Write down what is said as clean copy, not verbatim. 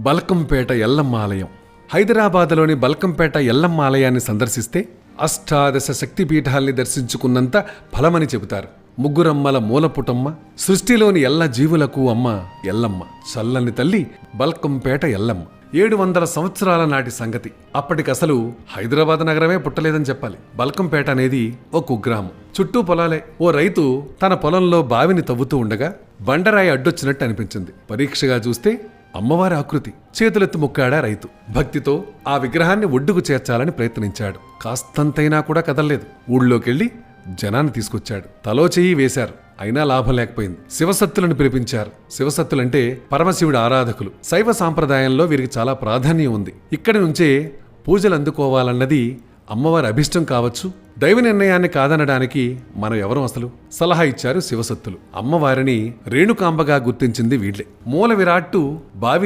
బల్కంపేట ఎల్లమ్మ ఆలయం. హైదరాబాద్లోని బల్కంపేట ఎల్లమ్మ ఆలయాన్ని సందర్శిస్తే అష్టాదశ శక్తిపీఠాల్ని దర్శించుకున్నంత ఫలమని చెబుతారు. ముగ్గురమ్మల మూలపుటమ్మ, సృష్టిలోని ఎల్ల జీవులకు అమ్మ ఎల్లమ్మ, చల్లని తల్లి బల్కంపేట ఎల్లమ్మ. 700 సంవత్సరాల నాటి సంగతి. అప్పటికసలు హైదరాబాద్ నగరమే పుట్టలేదని చెప్పాలి. బల్కంపేట అనేది ఓ కుగ్రామం, చుట్టూ పొలాలే. ఓ రైతు తన పొలంలో బావిని తవ్వుతూ ఉండగా బండరాయి అడ్డొచ్చినట్టు అనిపించింది. పరీక్షగా చూస్తే అమ్మవారి ఆకృతి. చేతులెత్తి మొక్కాడా రైతు. భక్తితో ఆ విగ్రహాన్ని ఒడ్డుకు చేర్చాలని ప్రయత్నించాడు. కాస్తంతైనా కూడా కదల్లేదు. ఊళ్ళోకెళ్లి జనాన్ని తీసుకొచ్చాడు. తలో చెయ్యి వేశారు. అయినా లాభం లేకపోయింది. శివసత్తులను పిలిపించారు. శివసత్తులంటే పరమశివుడి ఆరాధకులు. శైవ సాంప్రదాయంలో వీరికి చాలా ప్రాధాన్యం ఉంది. ఇక్కడి నుంచే పూజలు అందుకోవాలన్నది అమ్మవారి అభిష్టం కావచ్చు. దైవ నిర్ణయాన్ని కాదనడానికి మనం ఎవరం అసలు? సలహా ఇచ్చారు శివసత్తులు. అమ్మవారిని రేణుకాంబగా గుర్తించింది వీళ్లే. మూల విరాట్టు బావి